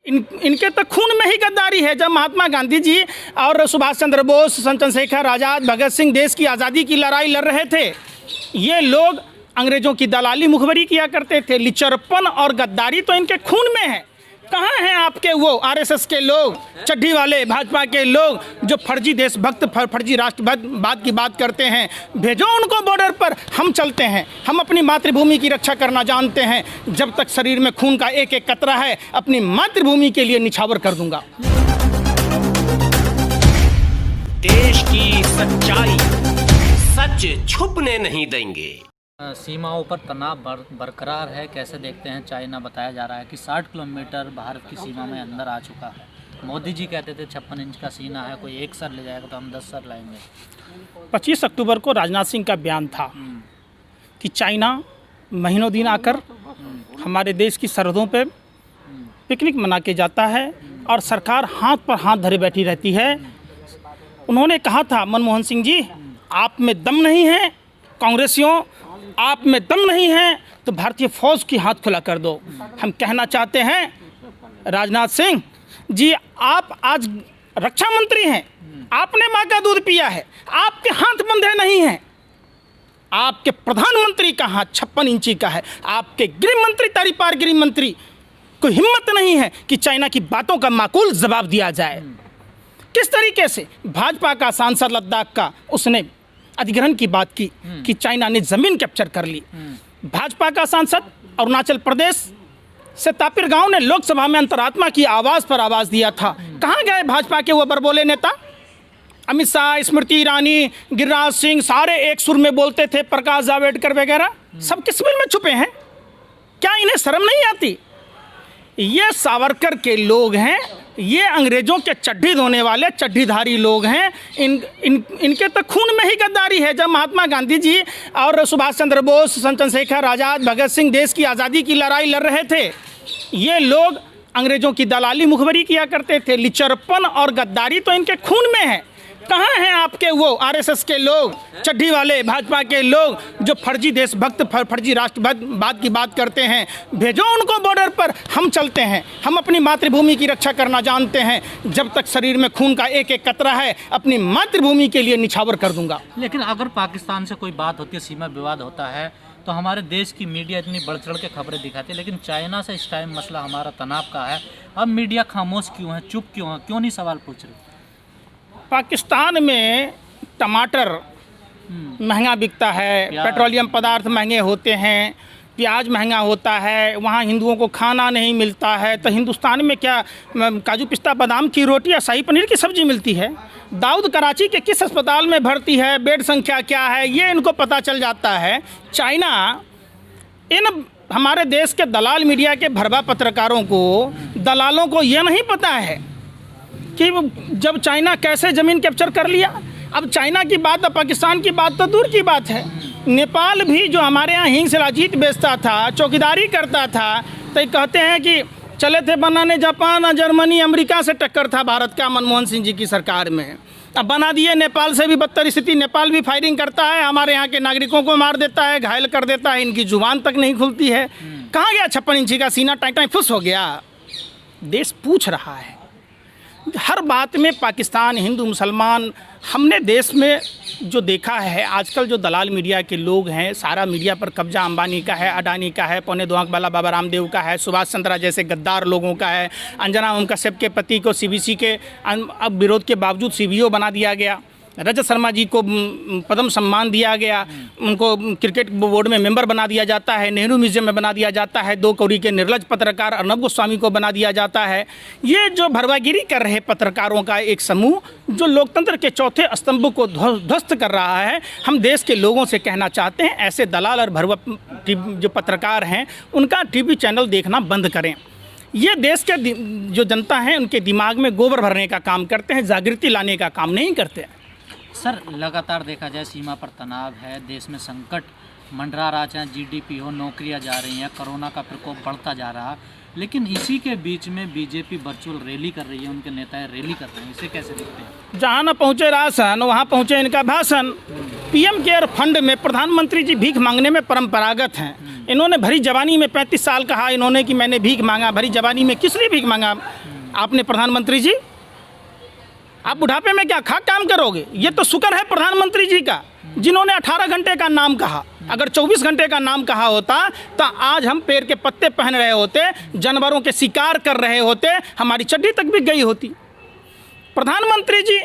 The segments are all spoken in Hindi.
इनके तो खून में ही गद्दारी है। जब महात्मा गांधी जी और सुभाष चंद्र बोस, चंद्रशेखर आज़ाद, भगत सिंह देश की आज़ादी की लड़ाई लड़ रहे थे, ये लोग अंग्रेज़ों की दलाली मुखबरी किया करते थे। लिचरपन और गद्दारी तो इनके खून में है। कहाँ हैं आपके वो आरएसएस के लोग, चड्ढी वाले भाजपा के लोग जो फर्जी देशभक्त, फर्जी राष्ट्रवाद की बात करते हैं? भेजो उनको बॉर्डर पर, हम चलते हैं। हम अपनी मातृभूमि की रक्षा करना जानते हैं। जब तक शरीर में खून का एक एक कतरा है, अपनी मातृभूमि के लिए निछावर कर दूंगा। देश की सच्चाई, सच छुपने नहीं देंगे। सीमाओं पर तनाव बरकरार है, कैसे देखते हैं? चाइना बताया जा रहा है कि 60 किलोमीटर भारत की सीमा में अंदर आ चुका है। मोदी जी कहते थे 56 इंच का सीना है, कोई 1 सर ले जाएगा तो हम 10 सर लाएंगे। 25 अक्टूबर को राजनाथ सिंह का बयान था कि चाइना महीनों दिन आकर हमारे देश की सरहदों पे पिकनिक मना के जाता है और सरकार हाथ पर हाथ धरे बैठी रहती है। उन्होंने कहा था, मनमोहन सिंह जी, आप में दम नहीं है, कांग्रेसियों आप में दम नहीं है तो भारतीय फौज की हाथ खुला कर दो। हम कहना चाहते हैं राजनाथ सिंह जी, आप आज रक्षा मंत्री हैं, आपने माँ का दूध पिया है, आपके हाथ बंधे नहीं हैं। आपके प्रधानमंत्री का हाथ 56 इंची का है। आपके गृह मंत्री, तारीपार गृह मंत्री को हिम्मत नहीं है कि चाइना की बातों का माकूल जवाब दिया जाए। किस तरीके से भाजपा का सांसद लद्दाख का, उसने अधिग्रहण की बात की कि चाइना ने जमीन कैप्चर कर ली। भाजपा का सांसद अरुणाचल प्रदेश से तापिर गांव ने लोकसभा में अंतरात्मा की आवाज़ पर आवाज़ दिया था। कहाँ गए भाजपा के वो बरबोले नेता? अमित शाह, स्मृति ईरानी, गिरिराज सिंह सारे एक सुर में बोलते थे, प्रकाश जावड़ेकर वगैरह सब किस बिल में छुपे हैं? क्या इन्हें शर्म नहीं आती? ये सावरकर के लोग हैं, ये अंग्रेज़ों के चड्ढी धोने वाले चड्ढीधारी लोग हैं। इनके तो खून में ही गद्दारी है। जब महात्मा गांधी जी और सुभाष चंद्र बोस, चंद्रशेखर आज़ाद, भगत सिंह देश की आज़ादी की लड़ाई लड़ रहे थे, ये लोग अंग्रेज़ों की दलाली मुखबरी किया करते थे। लिचरपन और गद्दारी तो इनके खून में है। कहाँ हैं आपके वो आरएसएस के लोग, चड्ढी वाले भाजपा के लोग जो फर्जी देशभक्त, फर्जी राष्ट्रवाद की बात करते हैं? भेजो उनको बॉर्डर पर, हम चलते हैं। हम अपनी मातृभूमि की रक्षा करना जानते हैं। जब तक शरीर में खून का एक एक कतरा है, अपनी मातृभूमि के लिए निछावर कर दूंगा। लेकिन अगर पाकिस्तान से कोई बात होती है, सीमा विवाद होता है, तो हमारे देश की मीडिया इतनी बढ़ चढ़ के खबरें दिखाती है। लेकिन चाइना से इस टाइम मसला हमारा तनाव का है। अब मीडिया खामोश क्यों है, चुप क्यों है, क्यों नहीं सवाल पूछ रही? पाकिस्तान में टमाटर महंगा बिकता है, पेट्रोलियम पदार्थ महंगे होते हैं, प्याज महंगा होता है, वहाँ हिंदुओं को खाना नहीं मिलता है। तो हिंदुस्तान में क्या काजू पिस्ता बादाम की रोटी या शाही पनीर की सब्ज़ी मिलती है? दाऊद कराची के किस अस्पताल में भर्ती है, बेड संख्या क्या है, ये इनको पता चल जाता है। चाइना इन हमारे देश के दलाल मीडिया के भरवा पत्रकारों को, दलालों को ये नहीं पता है कि जब चाइना कैसे ज़मीन कैप्चर कर लिया। अब चाइना की बात, अब पाकिस्तान की बात तो दूर की बात है। नेपाल भी जो हमारे यहाँ हींग शिलाजीत बेचता था, चौकीदारी करता था, तो कहते हैं कि चले थे बनाने जापान, जर्मनी, अमेरिका से टक्कर था भारत का मनमोहन सिंह जी की सरकार में। अब बना दिए नेपाल से भी बदतर स्थिति। नेपाल भी फायरिंग करता है, हमारे यहाँ के नागरिकों को मार देता है, घायल कर देता है, इनकी जुबान तक नहीं खुलती है। कहाँ गया 56 इंची का सीना? टाइम फुस हो गया। देश पूछ रहा है हर बात में पाकिस्तान, हिंदू, मुसलमान। हमने देश में जो देखा है आजकल, जो दलाल मीडिया के लोग हैं, सारा मीडिया पर कब्जा अंबानी का है, अडानी का है, पौने दो आंख वाला बाबा रामदेव का है, सुभाष चंद्रा जैसे गद्दार लोगों का है। अंजना ओम कश्यप के पति को सीबीसी के अब विरोध के बावजूद सीबीओ बना दिया गया। रजत शर्मा जी को पद्म सम्मान दिया गया, उनको क्रिकेट बोर्ड में मेंबर बना दिया जाता है, नेहरू म्यूजियम में बना दिया जाता है। 2 कौड़ी के निर्लज पत्रकार अर्नब गोस्वामी को बना दिया जाता है। ये जो भरवागिरी कर रहे पत्रकारों का एक समूह जो लोकतंत्र के चौथे स्तंभ को ध्वस्त कर रहा है, हम देश के लोगों से कहना चाहते हैं ऐसे दलाल और भरवा जो पत्रकार हैं उनका टीवी चैनल देखना बंद करें। ये देश के जो जनता है उनके दिमाग में गोबर भरने का काम करते हैं, जागृति लाने का काम नहीं करते। सर, लगातार देखा जाए सीमा पर तनाव है, देश में संकट मंडरा रहा, चाहे जीडीपी हो, नौकरियां जा रही हैं, कोरोना का प्रकोप बढ़ता जा रहा। लेकिन इसी के बीच में बीजेपी वर्चुअल रैली कर रही है, उनके नेता रैली कर रहे हैं, इसे कैसे देखते हैं? जहाँ न पहुँचे राशन, वहाँ पहुँचे इनका भाषण। पीएम केयर फंड में प्रधानमंत्री जी भीख मांगने में परंपरागत हैं। इन्होंने भरी जवानी में 35 साल कहा इन्होंने कि मैंने भीख मांगा। भरी जवानी में किस लिए भीख मांगा आपने प्रधानमंत्री जी? आप बुढ़ापे में क्या खा काम करोगे? ये तो शुक्र है प्रधानमंत्री जी का जिन्होंने 18 घंटे का नाम कहा। अगर 24 घंटे का नाम कहा होता तो आज हम पेड़ के पत्ते पहन रहे होते, जानवरों के शिकार कर रहे होते, हमारी चड्डी तक भी गई होती। प्रधानमंत्री जी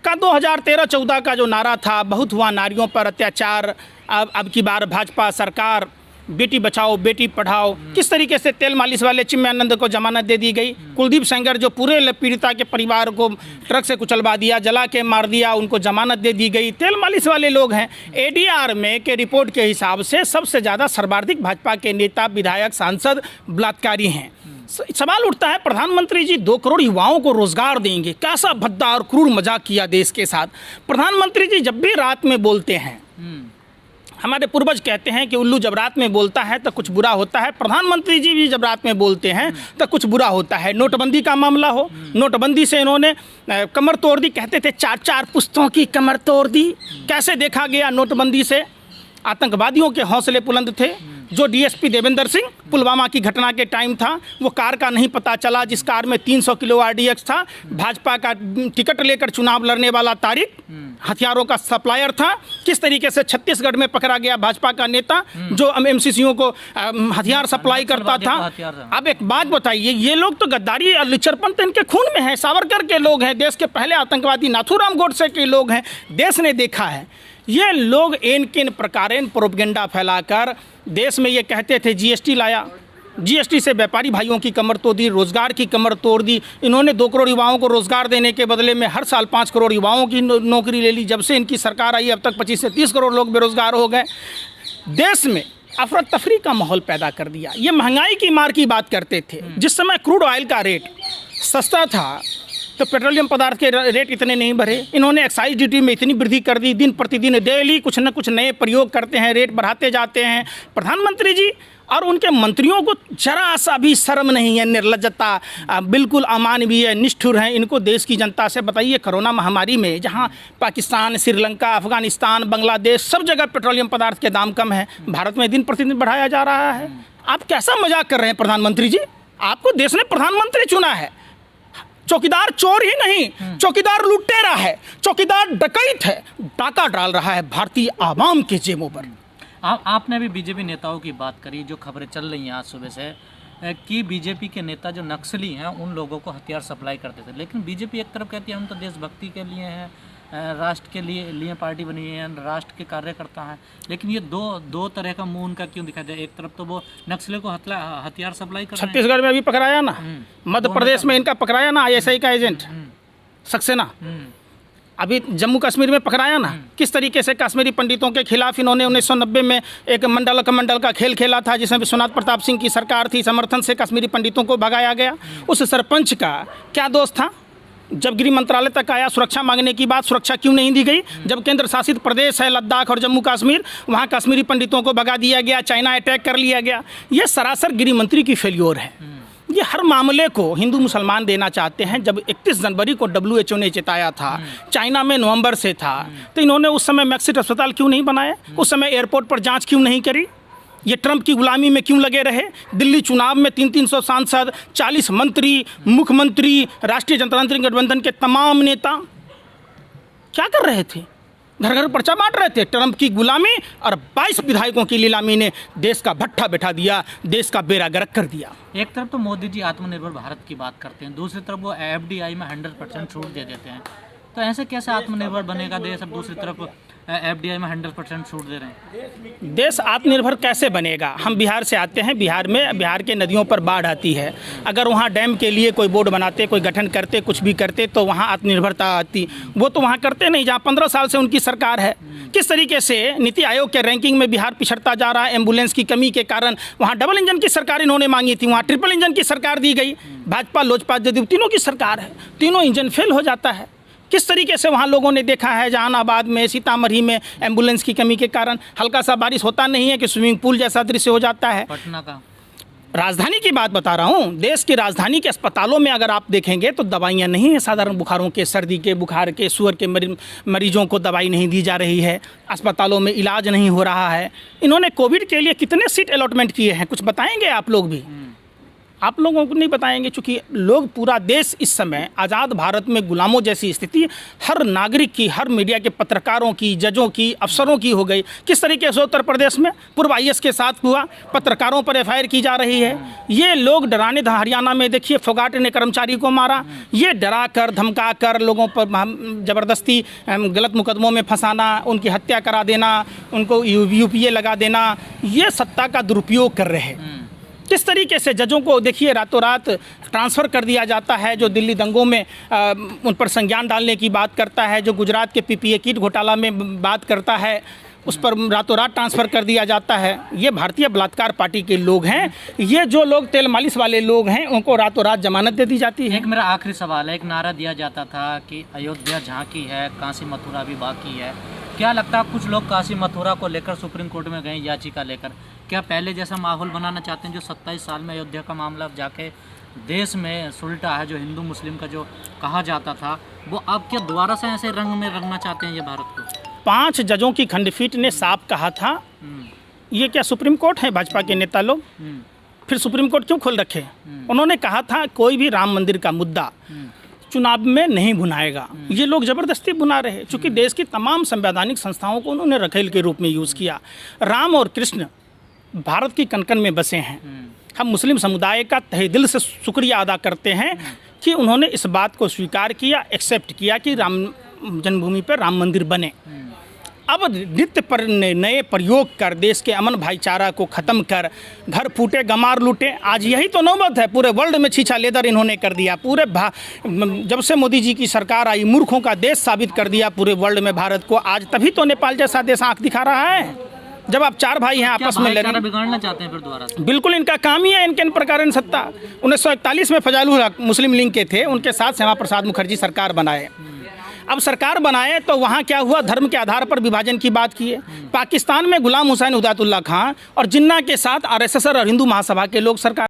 का 2013-14 का जो नारा था, बहुत हुआ नारियों पर अत्याचार, अब की बार भाजपा सरकार बेटी बचाओ बेटी पढ़ाओ, किस तरीके से तेल मालिश वाले चिन्मयानंद को जमानत दे दी गई। कुलदीप सेंगर जो पूरे पीड़िता के परिवार को ट्रक से कुचलवा दिया, जला के मार दिया, उनको जमानत दे दी गई। तेल मालिश वाले लोग हैं। एडीआर में के रिपोर्ट के हिसाब से सबसे ज़्यादा सर्वाधिक भाजपा के नेता, विधायक, सांसद बलात्कारी हैं। सवाल उठता है प्रधानमंत्री जी 2 करोड़ युवाओं को रोजगार देंगे, कैसा भद्दा और क्रूर मजाक किया देश के साथ। प्रधानमंत्री जी जब भी रात में बोलते हैं, हमारे पूर्वज कहते हैं कि उल्लू जब रात में बोलता है तो कुछ बुरा होता है। प्रधानमंत्री जी भी जब रात में बोलते हैं तो कुछ बुरा होता है। नोटबंदी का मामला हो, नोटबंदी से इन्होंने कमर तोड़ दी। कहते थे 4-4 पुश्तों की कमर तोड़ दी। कैसे देखा गया नोटबंदी से? आतंकवादियों के हौसले बुलंद थे। जो डीएसपी देवेंद्र सिंह, पुलवामा की घटना के टाइम था, वो कार का नहीं पता चला जिस कार में 300 किलो आरडीएक्स था। भाजपा का टिकट लेकर चुनाव लड़ने वाला तारिक हथियारों का सप्लायर था। किस तरीके से छत्तीसगढ़ में पकड़ा गया भाजपा का नेता जो एमसीसीओ को हथियार सप्लाई करता था। अब एक बात बताइए, ये लोग तो गद्दारी और लिचरपन तो इनके खून में है। सावरकर के लोग हैं, देश के पहले आतंकवादी नाथूराम गोडसे के लोग हैं। देश ने देखा है ये लोग इन किन प्रकारेण प्रोपगेंडा फैलाकर देश में ये कहते थे जीएसटी लाया, जीएसटी से व्यापारी भाइयों की कमर तोड़ दी, रोजगार की कमर तोड़ दी। इन्होंने 2 करोड़ युवाओं को रोजगार देने के बदले में हर साल 5 करोड़ युवाओं की नौकरी ले ली। जब से इनकी सरकार आई अब तक 25 से 30 करोड़ लोग बेरोजगार हो गए। देश में अफरा तफरी का माहौल पैदा कर दिया। ये महंगाई की मार की बात करते थे। जिस समय क्रूड ऑयल का रेट सस्ता था तो पेट्रोलियम पदार्थ के रेट इतने नहीं बढ़े। इन्होंने एक्साइज ड्यूटी में इतनी वृद्धि कर दी। दिन प्रतिदिन डेली कुछ न कुछ नए प्रयोग करते हैं, रेट बढ़ाते जाते हैं। प्रधानमंत्री जी और उनके मंत्रियों को जरा सा भी शर्म नहीं है, निर्लज्जता, बिल्कुल अमानवीय है, निष्ठुर हैं। इनको देश की जनता से बताइए, कोरोना महामारी में जहां पाकिस्तान, श्रीलंका, अफगानिस्तान, बांग्लादेश सब जगह पेट्रोलियम पदार्थ के दाम कम है, भारत में दिन प्रतिदिन बढ़ाया जा रहा है। आप कैसा मजाक कर रहे हैं प्रधानमंत्री जी? आपको देश ने प्रधानमंत्री चुना है। चौकीदार चोर ही नहीं, चौकीदार लुटेरा है, चौकीदार डकैत है, डाका डाल रहा है भारतीय आवाम के जेबों पर। आपने भी बीजेपी नेताओं की बात करी, जो खबरें चल रही हैं आज सुबह से कि बीजेपी के नेता जो नक्सली हैं उन लोगों को हथियार सप्लाई करते थे। लेकिन बीजेपी एक तरफ कहती है हम तो देशभक्ति के लिए हैं, राष्ट्र के लिए पार्टी बनी है, राष्ट्र के कार्यकर्ता हैं। लेकिन ये दो तरह का मुंह उनका क्यों दिखाई दे? एक तरफ तो वो नक्सलियों को हथियार सप्लाई कर रहे हैं। छत्तीसगढ़ में अभी पकड़ाया ना, मध्य प्रदेश में इनका पकड़ाया ना आईएसआई का एजेंट सक्सेना, अभी जम्मू कश्मीर में पकड़ाया ना। किस तरीके से कश्मीरी पंडितों के खिलाफ इन्होंने 1990 में एक मंडल का खेल खेला था जिसमें विश्वनाथ प्रताप सिंह की सरकार थी, समर्थन से कश्मीरी पंडितों को भगाया गया। उस सरपंच का क्या दोष था? जब गृह मंत्रालय तक आया सुरक्षा मांगने की बात, सुरक्षा क्यों नहीं दी गई? जब केंद्र शासित प्रदेश है लद्दाख और जम्मू कश्मीर, वहाँ कश्मीरी पंडितों को भगा दिया गया, चाइना अटैक कर लिया गया। ये सरासर गृह मंत्री की फेल्योर है। ये हर मामले को हिंदू मुसलमान देना चाहते हैं। जब 31 जनवरी को WHO ने चेताया था, चाइना में नवंबर से था, तो इन्होंने उस समय मैक्सिट अस्पताल क्यों नहीं बनाया? उस समय एयरपोर्ट पर जांच क्यों नहीं करी? ये ट्रंप की गुलामी में क्यों लगे रहे? दिल्ली चुनाव में 300 सांसद, 40 मंत्री, मुख्यमंत्री, राष्ट्रीय जनतांत्रिक गठबंधन के तमाम नेता क्या कर रहे थे? घर घर पर्चा बांट रहे थे। ट्रंप की गुलामी और 22 विधायकों की नीलामी ने देश का भट्ठा बैठा दिया, देश का बेड़ा गर्क कर दिया। एक तरफ तो मोदी जी आत्मनिर्भर भारत की बात करते हैं, दूसरी तरफ वो FDI में 100% छूट दे देते हैं। तो ऐसे कैसे आत्मनिर्भर बनेगा देश? अब दूसरी तरफ FDI में 100% छूट दे रहे हैं। देश आत्मनिर्भर कैसे बनेगा? हम बिहार से आते हैं। बिहार के नदियों पर बाढ़ आती है। अगर वहाँ डैम के लिए कोई बोर्ड बनाते, कोई गठन करते, कुछ भी करते तो वहाँ आत्मनिर्भरता आती। वो तो वहाँ करते नहीं, जहाँ 15 साल से उनकी सरकार है। किस तरीके से नीति आयोग के रैंकिंग में बिहार पिछड़ता जा रहा है। एम्बुलेंस की कमी के कारण वहाँ डबल इंजन की सरकार इन्होंने मांगी थी, वहाँ ट्रिपल इंजन की सरकार दी गई। भाजपा, लोजपा, जदयू तीनों की सरकार है, तीनों इंजन फेल हो जाता है। किस तरीके से वहाँ लोगों ने देखा है, जहानाबाद में, सीतामढ़ी में एम्बुलेंस की कमी के कारण हल्का सा बारिश होता नहीं है कि स्विमिंग पूल जैसा दृश्य हो जाता है। पटना का राजधानी की बात बता रहा हूँ। देश की राजधानी के अस्पतालों में अगर आप देखेंगे तो दवाइयाँ नहीं हैं। साधारण बुखारों के, सर्दी के, बुखार के, शुगर के मरीजों को दवाई नहीं दी जा रही है। अस्पतालों में इलाज नहीं हो रहा है। इन्होंने कोविड के लिए कितने सीट अलॉटमेंट किए हैं, कुछ बताएंगे आप लोग भी? आप लोगों को नहीं बताएंगे, क्योंकि लोग, पूरा देश इस समय आज़ाद भारत में गुलामों जैसी स्थिति हर नागरिक की, हर मीडिया के पत्रकारों की, जजों की, अफसरों की हो गई। किस तरीके से उत्तर प्रदेश में पूर्व IAS के साथ हुआ, पत्रकारों पर FIR की जा रही है। ये लोग डराने, हरियाणा में देखिए फोगाट ने कर्मचारी को मारा। ये डरा कर, धमका कर लोगों पर ज़बरदस्ती गलत मुकदमों में फंसाना, उनकी हत्या करा देना, उनको UPA लगा देना, ये सत्ता का दुरुपयोग कर रहे हैं। किस तरीके से जजों को देखिए रातों रात ट्रांसफ़र कर दिया जाता है। जो दिल्ली दंगों में उन पर संज्ञान डालने की बात करता है, जो गुजरात के PPA किट घोटाला में बात करता है, उस पर रातों रात ट्रांसफ़र कर दिया जाता है। ये भारतीय बलात्कार पार्टी के लोग हैं। ये जो लोग तेल मालिश वाले लोग हैं, उनको रातों रात जमानत दे दी जाती है। एक मेरा आखिरी सवाल है, एक नारा दिया जाता था कि अयोध्या झांकी है, काशी मथुरा भी बाकी है। क्या लगता है कुछ लोग काशी मथुरा को लेकर सुप्रीम कोर्ट में गए याचिका लेकर? क्या पहले जैसा माहौल बनाना चाहते हैं जो 27 साल में अयोध्या का मामला जाके देश में सुलटा है, जो हिंदू मुस्लिम का जो कहा जाता था, वो अब क्या दोबारा से ऐसे रंग में रंगना चाहते हैं ये भारत को? 5 जजों की खंडपीठ ने साफ कहा था, ये क्या सुप्रीम कोर्ट है? भाजपा के नेता लोग फिर सुप्रीम कोर्ट क्यों खोल रखे? उन्होंने कहा था कोई भी राम मंदिर का मुद्दा चुनाव में नहीं भुनाएगा। ये लोग ज़बरदस्ती भुना रहे हैं, चूँकि देश की तमाम संवैधानिक संस्थाओं को उन्होंने रखेल के रूप में यूज़ किया। राम और कृष्ण भारत की कण-कण में बसे हैं। हम मुस्लिम समुदाय का तहे दिल से शुक्रिया अदा करते हैं कि उन्होंने इस बात को स्वीकार किया, एक्सेप्ट किया कि राम जन्मभूमि पर राम मंदिर बने। अब नित्य पर नए प्रयोग कर देश के अमन भाईचारा को ख़त्म कर घर फूटे गमार लूटे, आज यही तो नौबत है। पूरे वर्ल्ड में छीछा लेदर इन्होंने कर दिया। पूरे जब से मोदी जी की सरकार आई, मूर्खों का देश साबित कर दिया पूरे वर्ल्ड में भारत को। आज तभी तो नेपाल जैसा देश आंख दिखा रहा है, जब आप 4 भाई हैं आपस में लड़े। बिगाड़ना चाहते हैं फिर दोबारा से? बिल्कुल, इनका काम ही है इनके इन प्रकार सत्ता। 1941 में फजालुल हक मुस्लिम लीग के थे, उनके साथ श्यामा प्रसाद मुखर्जी सरकार बनाए। अब सरकार बनाए तो वहाँ क्या हुआ? धर्म के आधार पर विभाजन की बात की है। पाकिस्तान में गुलाम हुसैन हिदायतुल्लाह खां और जिन्ना के साथ RSS और हिंदू महासभा के लोग सरकार